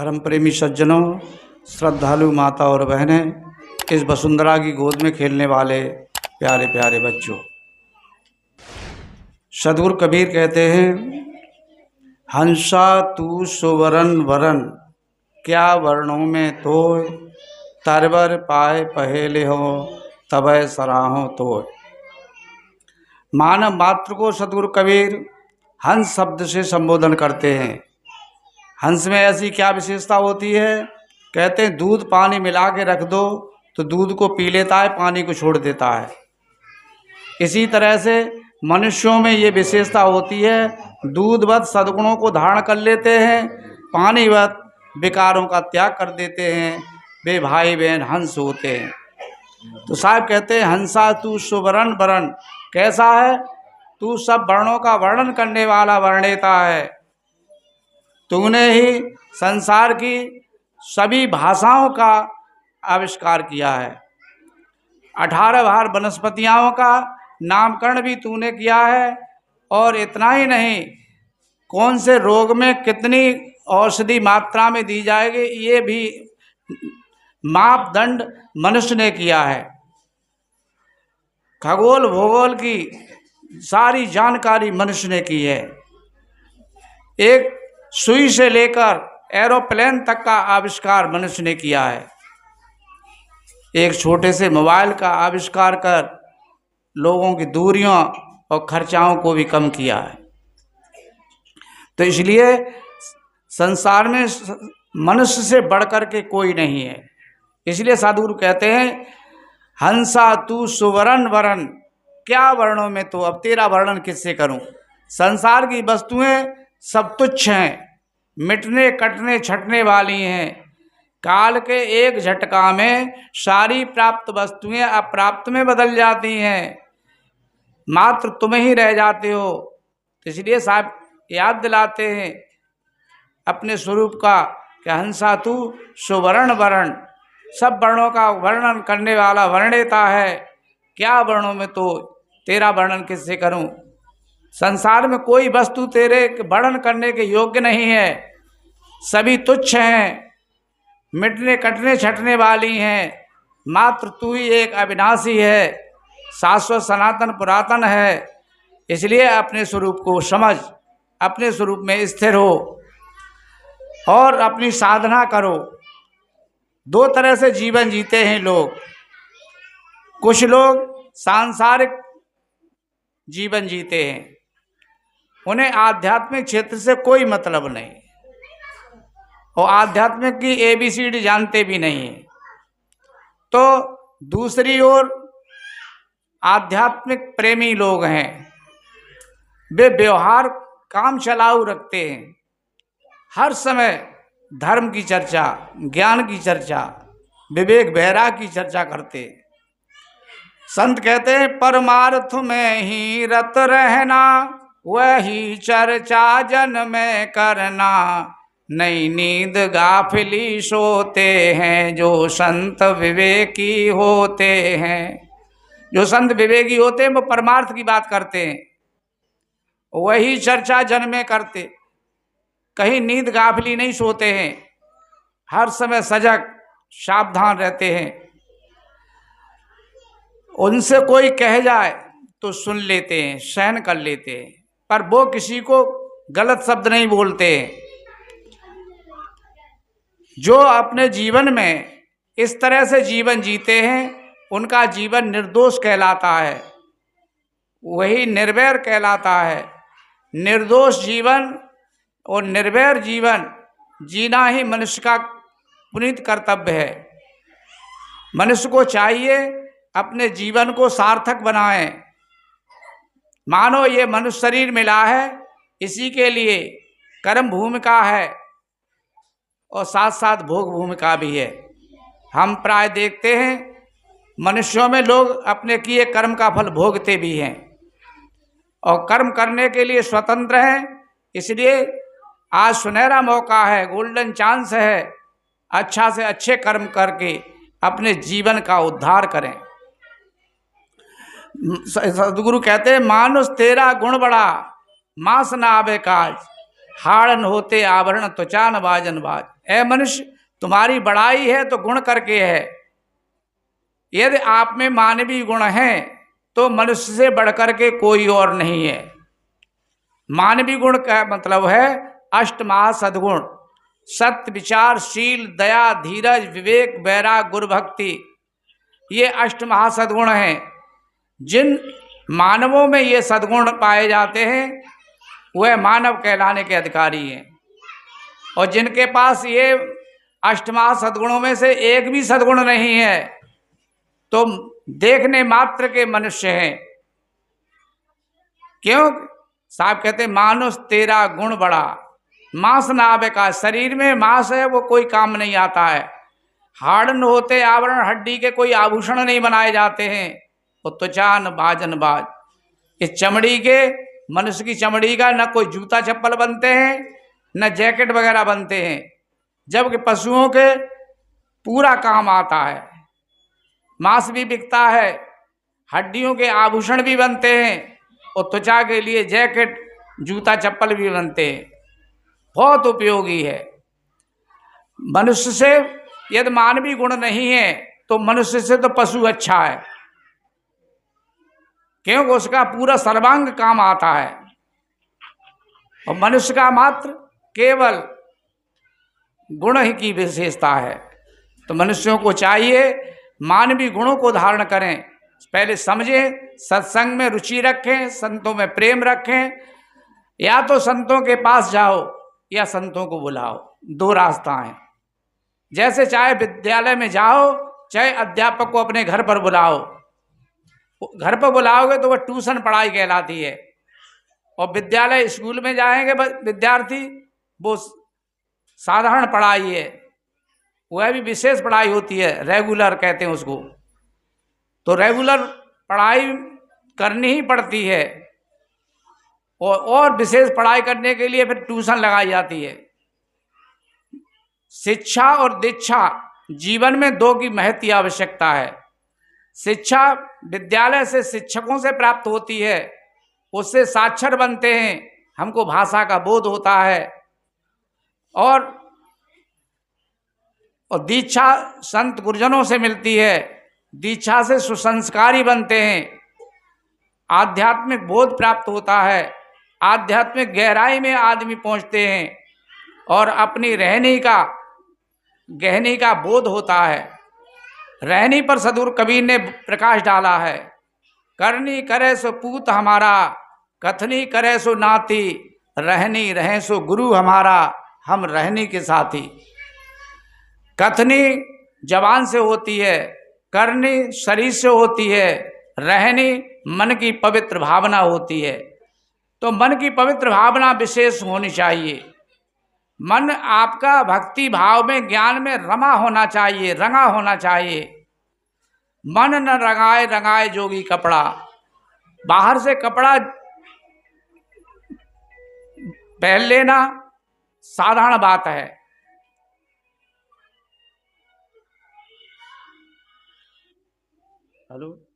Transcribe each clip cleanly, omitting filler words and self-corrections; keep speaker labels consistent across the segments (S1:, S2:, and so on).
S1: धर्म प्रेमी सज्जनों, श्रद्धालु माता और बहनें, इस वसुंधरा की गोद में खेलने वाले प्यारे प्यारे बच्चों, सद्गुरु कबीर कहते हैं, हंसा तू सुवरन वरन क्या वर्णों में तोय, तरवर पाए पहेले हो तबय सराहो तोय। मानव मात्र को सद्गुरु कबीर हंस शब्द से संबोधन करते हैं। हंस में ऐसी क्या विशेषता होती है? कहते हैं दूध पानी मिला के रख दो तो दूध को पी लेता है, पानी को छोड़ देता है। इसी तरह से मनुष्यों में ये विशेषता होती है, दूधवत सद्गुणों को धारण कर लेते हैं, पानीवत विकारों का त्याग कर देते हैं। वे भाई बहन हंस होते हैं। तो साहब कहते हैं, हंसा तू सुवर्ण वरण, कैसा है? तू सब वर्णों का वर्णन करने वाला वर्णेता है। तूने ही संसार की सभी भाषाओं का आविष्कार किया है। 18 बार वनस्पतियों का नामकरण भी तूने किया है। और इतना ही नहीं, कौन से रोग में कितनी औषधि मात्रा में दी जाएगी, ये भी मापदंड मनुष्य ने किया है। खगोल भूगोल की सारी जानकारी मनुष्य ने की है। एक सुई से लेकर एरोप्लेन तक का आविष्कार मनुष्य ने किया है। एक छोटे से मोबाइल का आविष्कार कर लोगों की दूरियों और खर्चाओं को भी कम किया है। तो इसलिए संसार में मनुष्य से बढ़कर के कोई नहीं है। इसलिए सद्गुरु कहते हैं, हंसा तू सुवर्ण वरण क्या वर्णों में तो, अब तेरा वर्णन किससे करूं? संसार की वस्तुएं सब तुच्छ हैं, मिटने कटने छटने वाली हैं। काल के एक झटका में सारी प्राप्त वस्तुएं अप्राप्त में बदल जाती हैं, मात्र तुम ही रह जाते हो। तो इसलिए साहब याद दिलाते हैं अपने स्वरूप का कि हंसा तू सुवर्ण वरण, सब वर्णों का वर्णन करने वाला वर्णेता है। क्या वर्णों में तो तेरा वर्णन किससे करूं? संसार में कोई वस्तु तेरे वर्णन करने के योग्य नहीं है। सभी तुच्छ हैं, मिटने कटने छटने वाली हैं, मात्र तू ही एक अविनाशी है, शाश्वत सनातन पुरातन है। इसलिए अपने स्वरूप को समझ, अपने स्वरूप में स्थिर हो और अपनी साधना करो। दो तरह से जीवन जीते हैं लोग। कुछ लोग सांसारिक जीवन जीते हैं, उन्हें आध्यात्मिक क्षेत्र से कोई मतलब नहीं, और आध्यात्मिक की ABCD जानते भी नहीं है। तो दूसरी ओर आध्यात्मिक प्रेमी लोग हैं, वे व्यवहार काम चलाऊ रखते हैं, हर समय धर्म की चर्चा, ज्ञान की चर्चा, विवेक वैराग की चर्चा करते हैं। संत कहते हैं, परमार्थ में ही रत रहना, वही चर्चा जन में करना। नई नींद गाफिली सोते हैं जो संत विवेकी होते हैं। जो संत विवेकी होते हैं वो परमार्थ की बात करते हैं, वही चर्चा जन में करते। कहीं नींद गाफिली नहीं सोते हैं, हर समय सजग सावधान रहते हैं। उनसे कोई कह जाए तो सुन लेते हैं, सहन कर लेते हैं, पर वो किसी को गलत शब्द नहीं बोलते हैं। जो अपने जीवन में इस तरह से जीवन जीते हैं, उनका जीवन निर्दोष कहलाता है, वही निर्वैर कहलाता है। निर्दोष जीवन और निर्वैर जीवन जीना ही मनुष्य का पुनीत कर्तव्य है। मनुष्य को चाहिए अपने जीवन को सार्थक बनाएं। मानो ये मनुष्य शरीर मिला है, इसी के लिए कर्म भूमिका है और साथ साथ भोग भूमिका भी है। हम प्राय देखते हैं मनुष्यों में लोग अपने किए कर्म का फल भोगते भी हैं और कर्म करने के लिए स्वतंत्र हैं। इसलिए आज सुनहरा मौका है, गोल्डन चांस है, अच्छा से अच्छे कर्म करके अपने जीवन का उद्धार करें। सदगुरु कहते हैं, मानुष तेरा गुण बड़ा, मास ना आवे काज। हाड़न होते आवरण त्वचा न बाजन बाज। ऐ मनुष्य, तुम्हारी बड़ाई है तो गुण करके है। यदि आप में मानवीय गुण है तो मनुष्य से बढ़कर के कोई और नहीं है। मानवीय गुण का मतलब है अष्ट महा सद्गुण: सत्य, विचार, शील, दया, धीरज, विवेक, वैराग, गुरु भक्ति। ये अष्ट महा सद्गुण हैं। जिन मानवों में ये सद्गुण पाए जाते हैं वह मानव कहलाने के अधिकारी हैं। और जिनके पास ये अष्टमहा सद्गुणों में से एक भी सद्गुण नहीं है तो देखने मात्र के मनुष्य हैं। क्यों? साहब कहते मानुष तेरा गुण बड़ा, मांस ना आवे का। शरीर में मांस है वो कोई काम नहीं आता है। हाड़न होते आवरण, हड्डी के कोई आभूषण नहीं बनाए जाते हैं। वो त्वचा न बाजन बाज, इस चमड़ी के, मनुष्य की चमड़ी का न कोई जूता चप्पल बनते हैं न जैकेट वगैरह बनते हैं, जबकि पशुओं के पूरा काम आता है। मांस भी बिकता है, हड्डियों के आभूषण भी बनते हैं और त्वचा के लिए जैकेट, जूता चप्पल भी बनते हैं। बहुत उपयोगी है। मनुष्य से यदि मानवीय गुण नहीं है तो मनुष्य से तो पशु अच्छा है, क्योंकि उसका पूरा सर्वांग काम आता है। और मनुष्य का मात्र केवल गुण ही की विशेषता है। तो मनुष्यों को चाहिए मानवीय गुणों को धारण करें, पहले समझें, सत्संग में रुचि रखें, संतों में प्रेम रखें। या तो संतों के पास जाओ या संतों को बुलाओ, दो रास्ता हैं। जैसे चाहे विद्यालय में जाओ, चाहे अध्यापक को अपने घर पर बुलाओ। घर पर बुलाओगे तो वह ट्यूशन पढ़ाई कहलाती है, और विद्यालय स्कूल में जाएंगे विद्यार्थी, वो साधारण पढ़ाई है, वह भी विशेष पढ़ाई होती है, रेगुलर कहते हैं उसको। तो रेगुलर पढ़ाई करनी ही पड़ती है, और विशेष पढ़ाई करने के लिए फिर ट्यूशन लगाई जाती है। शिक्षा और दीक्षा, जीवन में दो की महती आवश्यकता है। शिक्षा विद्यालय से शिक्षकों से प्राप्त होती है, उससे साक्षर बनते हैं, हमको भाषा का बोध होता है। और दीक्षा संत गुरुजनों से मिलती है, दीक्षा से सुसंस्कारी बनते हैं, आध्यात्मिक बोध प्राप्त होता है, आध्यात्मिक गहराई में आदमी पहुंचते हैं और अपनी रहनी का, गहनी का बोध होता है। रहनी पर सदगुरु कबीर ने प्रकाश डाला है। करनी करे सो पूत हमारा, कथनी करे सो नाती, रहनी रहे सो गुरु हमारा, हम रहनी के साथी। कथनी जबान से होती है, करनी शरीर से होती है, रहनी मन की पवित्र भावना होती है। तो मन की पवित्र भावना विशेष होनी चाहिए। मन आपका भक्ति भाव में, ज्ञान में रमा होना चाहिए, रंगा होना चाहिए। मन न रंगाए रंगाए जोगी कपड़ा। बाहर से कपड़ा पहन लेना साधारण बात है। हेलो,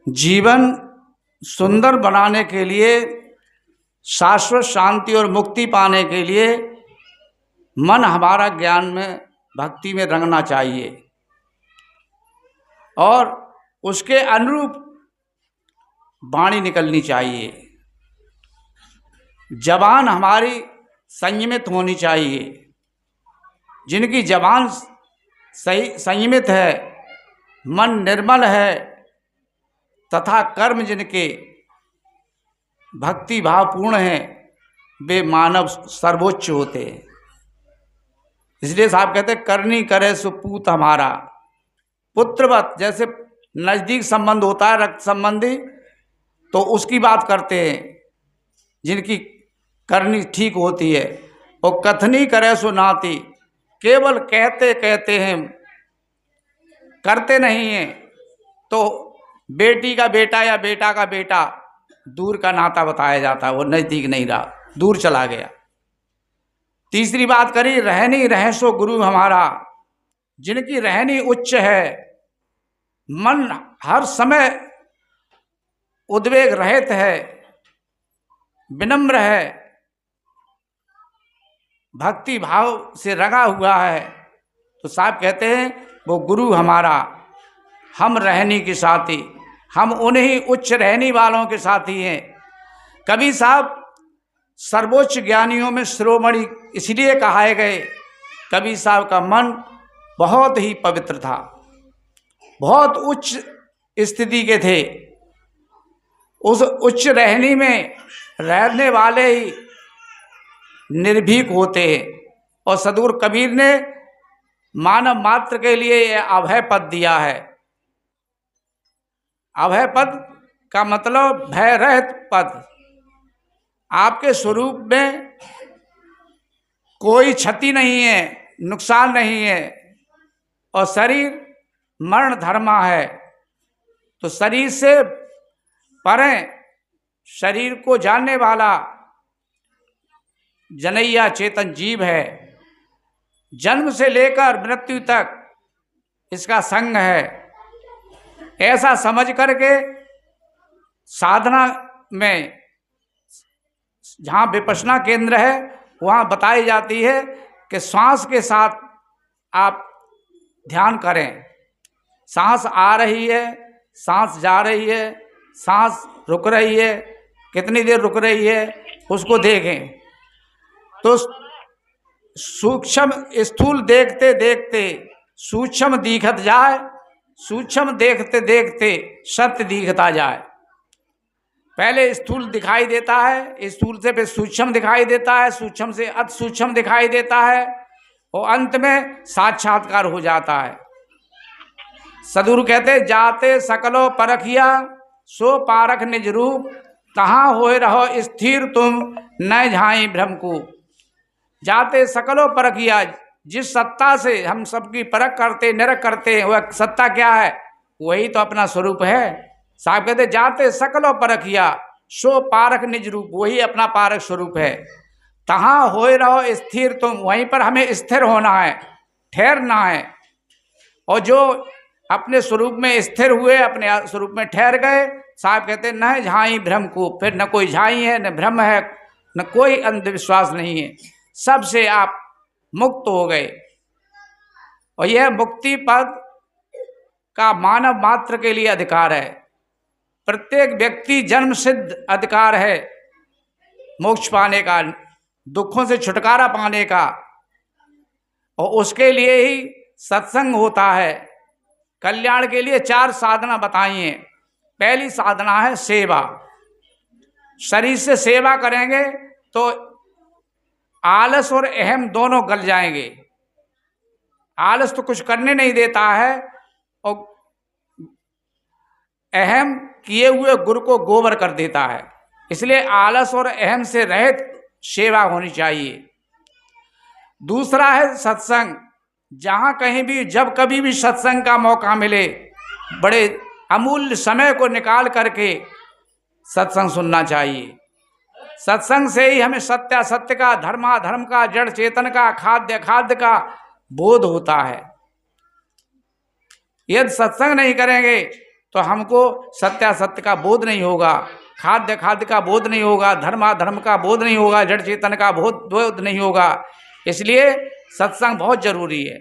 S1: जीवन सुंदर बनाने के लिए, शाश्वत शांति और मुक्ति पाने के लिए मन हमारा ज्ञान में, भक्ति में रंगना चाहिए और उसके अनुरूप वाणी निकलनी चाहिए। जबान हमारी संयमित होनी चाहिए। जिनकी जबान सही संयमित है, मन निर्मल है तथा कर्म जिनके भक्ति भावपूर्ण हैं, वे मानव सर्वोच्च होते हैं। इसलिए साहब कहते करनी करे सो पूत हमारा। पुत्रवत, जैसे नज़दीक संबंध होता है, रक्त संबंधी, तो उसकी बात करते हैं जिनकी करनी ठीक होती है। और कथनी करे सो नाती, केवल कहते कहते हैं, करते नहीं हैं। तो बेटी का बेटा या बेटा का बेटा दूर का नाता बताया जाता है, वो नज़दीक नहीं रहा, दूर चला गया। तीसरी बात करी, रहनी रहे सो गुरु हमारा, जिनकी रहनी उच्च है, मन हर समय उद्वेग रहित है, विनम्र है, भक्ति भाव से रंगा हुआ है, तो साहब कहते हैं वो गुरु हमारा, हम रहनी के साथी, हम उन्हीं उच्च रहनी वालों के साथी हैं। कबीर साहब सर्वोच्च ज्ञानियों में शिरोमणि इसलिए कहाए गए, कबीर साहब का मन बहुत ही पवित्र था, बहुत उच्च स्थिति के थे। उस उच्च रहनी में रहने वाले ही निर्भीक होते हैं। और सदगुरु कबीर ने मानव मात्र के लिए यह अभय पद दिया है। अभय पद का मतलब भय रहित पद। आपके स्वरूप में कोई क्षति नहीं है, नुकसान नहीं है, और शरीर मरण धर्मा है, तो शरीर से परे शरीर को जानने वाला जनैया चेतन जीव है। जन्म से लेकर मृत्यु तक इसका संग है। ऐसा समझ करके साधना में जहाँ विपश्यना केंद्र है वहाँ बताई जाती है कि श्वास के साथ आप ध्यान करें। सांस आ रही है, सांस जा रही है, सांस रुक रही है, कितनी देर रुक रही है उसको देखें। तो सूक्ष्म स्थूल देखते देखते सूक्ष्म दिखत जाए, सूक्ष्म देखते देखते सत्य दिखता जाए। पहले स्थूल दिखाई देता है, स्थूल से फिर सूक्ष्म दिखाई देता है, सूक्ष्म से अति सूक्ष्म दिखाई देता है, और अंत में साक्षात्कार हो जाता है। सदगुरु कहते जाते सकलो परखिया सो पारख निज रूप, कहाँ होए रहो स्थिर तुम न झाई भ्रम को। जाते सकलो परखिया, जिस सत्ता से हम सबकी परख करते निरख करते हैं वह सत्ता क्या है? वही तो अपना स्वरूप है। साहब कहते जाते सकलो परखिया सो पारख निज रूप, वही अपना पारख स्वरूप है। तहाँ होए रहो स्थिर तुम, वहीं पर हमें स्थिर होना है, ठहरना है। और जो अपने स्वरूप में स्थिर हुए, अपने स्वरूप में ठहर गए, साहब कहते न झाई भ्रम को, फिर न कोई झाई है, न भ्रम है, न कोई अंधविश्वास नहीं है, सबसे आप मुक्त हो गए। और यह मुक्ति पद का मानव मात्र के लिए अधिकार है। प्रत्येक व्यक्ति जन्म सिद्ध अधिकार है मोक्ष पाने का, दुखों से छुटकारा पाने का, और उसके लिए ही सत्संग होता है। कल्याण के लिए 4 साधना बताई हैं। पहली साधना है सेवा। शरीर से सेवा करेंगे तो आलस और अहम दोनों गल जाएंगे। आलस तो कुछ करने नहीं देता है, और अहम किए हुए गुरु को गोबर कर देता है। इसलिए आलस और अहम से रहित सेवा होनी चाहिए। दूसरा है सत्संग। जहाँ कहीं भी जब कभी भी सत्संग का मौका मिले, बड़े अमूल्य समय को निकाल करके सत्संग सुनना चाहिए। सत्संग से ही हमें सत्यासत्य का, धर्माधर्म का, जड़ चेतन का, खाद्य खाद्य का बोध होता है। यदि सत्संग नहीं करेंगे तो हमको सत्यासत्य का बोध नहीं होगा, खाद्य खाद्य का बोध नहीं होगा, धर्माधर्म का बोध नहीं होगा, जड़ चेतन का बोध नहीं होगा। इसलिए सत्संग बहुत जरूरी है।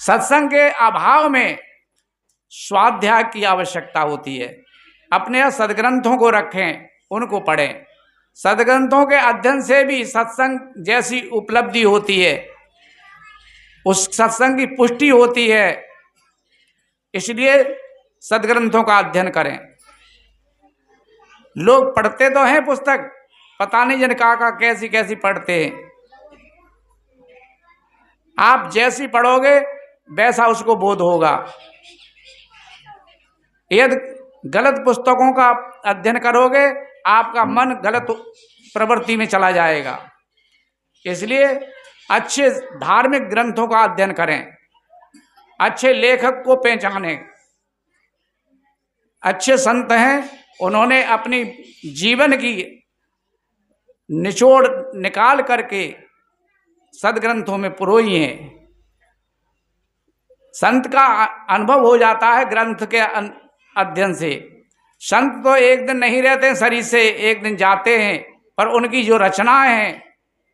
S1: सत्संग के अभाव में स्वाध्याय की आवश्यकता होती है। अपने सदग्रंथों को रखें, उनको पढ़ें। सदग्रंथों के अध्ययन से भी सत्संग जैसी उपलब्धि होती है, उस सत्संग की पुष्टि होती है। इसलिए सदग्रंथों का अध्ययन करें। लोग पढ़ते तो हैं पुस्तक, पता नहीं जन का कैसी कैसी पढ़ते हैं। आप जैसी पढ़ोगे वैसा उसको बोध होगा। यदि गलत पुस्तकों का अध्ययन करोगे आपका मन गलत प्रवृत्ति में चला जाएगा। इसलिए अच्छे धार्मिक ग्रंथों का अध्ययन करें, अच्छे लेखक को पहचानें। अच्छे संत हैं, उन्होंने अपनी जीवन की निचोड़ निकाल करके सदग्रंथों में पुरोई हैं। संत का अनुभव हो जाता है ग्रंथ के अध्ययन से। संत तो एक दिन नहीं रहते शरीर से, एक दिन जाते हैं, पर उनकी जो रचनाएं हैं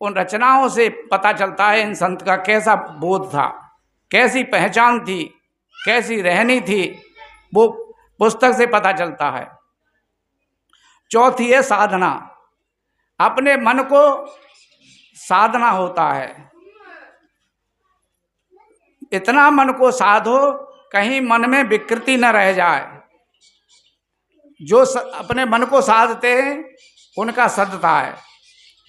S1: उन रचनाओं से पता चलता है इन संत का कैसा बोध था, कैसी पहचान थी, कैसी रहनी थी, वो पुस्तक से पता चलता है। चौथी है साधना। अपने मन को साधना होता है। इतना मन को साधो कहीं मन में विकृति न रह जाए। जो अपने मन को साधते हैं उनका सदता है,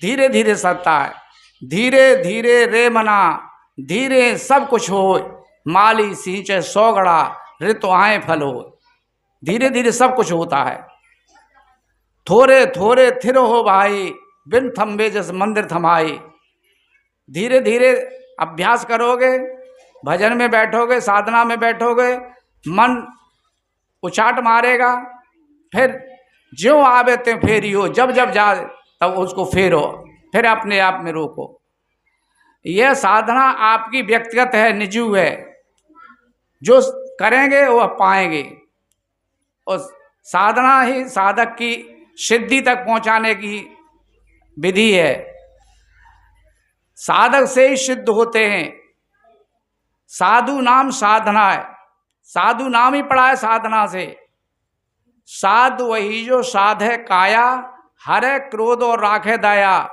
S1: धीरे धीरे सदता है। धीरे धीरे रे मना, धीरे सब कुछ हो, माली सींचे सौगड़ा, ऋतु आए फल हो। धीरे धीरे सब कुछ होता है। थोड़े थोड़े थिर हो भाई, बिन थम्बे जैसे मंदिर थमाई। धीरे धीरे अभ्यास करोगे, भजन में बैठोगे, साधना में बैठोगे, मन उचाट मारेगा, फिर ज्यों आवे त्यों फेरियो, जब जब जाए तब उसको फेरो, फिर अपने आप में रोको। यह साधना आपकी व्यक्तिगत है, निजी है। जो करेंगे वो पाएंगे। और साधना ही साधक की सिद्धि तक पहुंचाने की विधि है। साधक से ही सिद्ध होते हैं। साधु नाम साधना है। साधु नाम ही पड़ा है साधना से। साधु वही जो साधे काया, हरे क्रोध और राखे दया।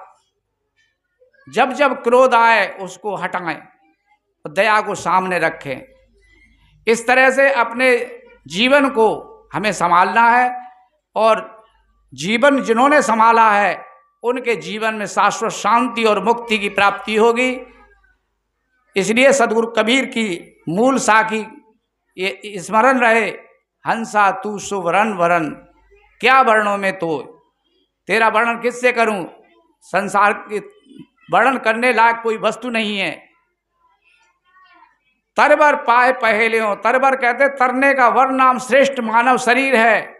S1: जब जब क्रोध आए उसको हटाएं, दया को सामने रखें। इस तरह से अपने जीवन को हमें संभालना है, और जीवन जिन्होंने संभाला है उनके जीवन में शाश्वत शांति और मुक्ति की प्राप्ति होगी। इसलिए सदगुरु कबीर की मूल साखी ये स्मरण रहे, हंसा तू सुवर्ण वरण, क्या वर्णों में तो, तेरा वर्णन किससे करूं? संसार के वर्णन करने लायक कोई वस्तु नहीं है। तरबर पाए पहेले हो, तरबर कहते तरने का वर्ण नाम श्रेष्ठ मानव शरीर है।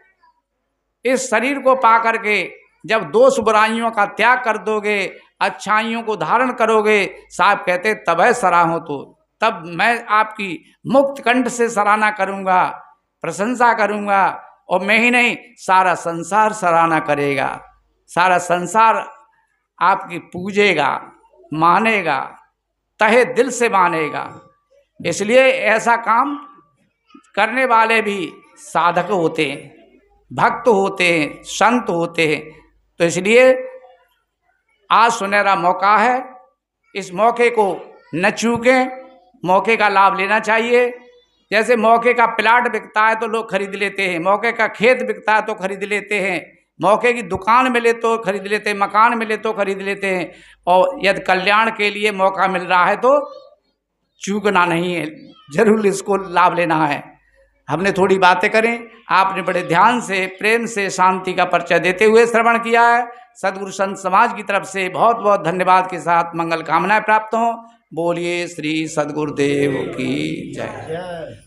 S1: इस शरीर को पा करके जब दोष बुराइयों का त्याग कर दोगे, अच्छाइयों को धारण करोगे, साहब कहते तब है सराहो, तो तब मैं आपकी मुक्त कंठ से सराहना करूंगा, प्रशंसा करूंगा। और मैं ही नहीं, सारा संसार सराहना करेगा। सारा संसार आपकी पूजेगा, मानेगा, तहे दिल से मानेगा। इसलिए ऐसा काम करने वाले भी साधक होते हैं, भक्त होते हैं, संत होते हैं। तो इसलिए आज सुनहरा मौका है, इस मौके को न चूकें, मौके का लाभ लेना चाहिए। जैसे मौके का प्लाट बिकता है तो लोग खरीद लेते हैं, मौके का खेत बिकता है तो खरीद लेते हैं, मौके की दुकान मिले तो खरीद लेते हैं, मकान मिले तो खरीद लेते हैं। और यदि कल्याण के लिए मौका मिल रहा है तो चूकना नहीं है, जरूर इसको लाभ लेना है। हमने थोड़ी बातें करें, आपने बड़े ध्यान से, प्रेम से, शांति का परिचय देते हुए श्रवण किया है। सदगुरु संत समाज की तरफ से बहुत बहुत धन्यवाद के साथ मंगल कामनाएं प्राप्त हों। बोलिए श्री सदगुरुदेव की जय।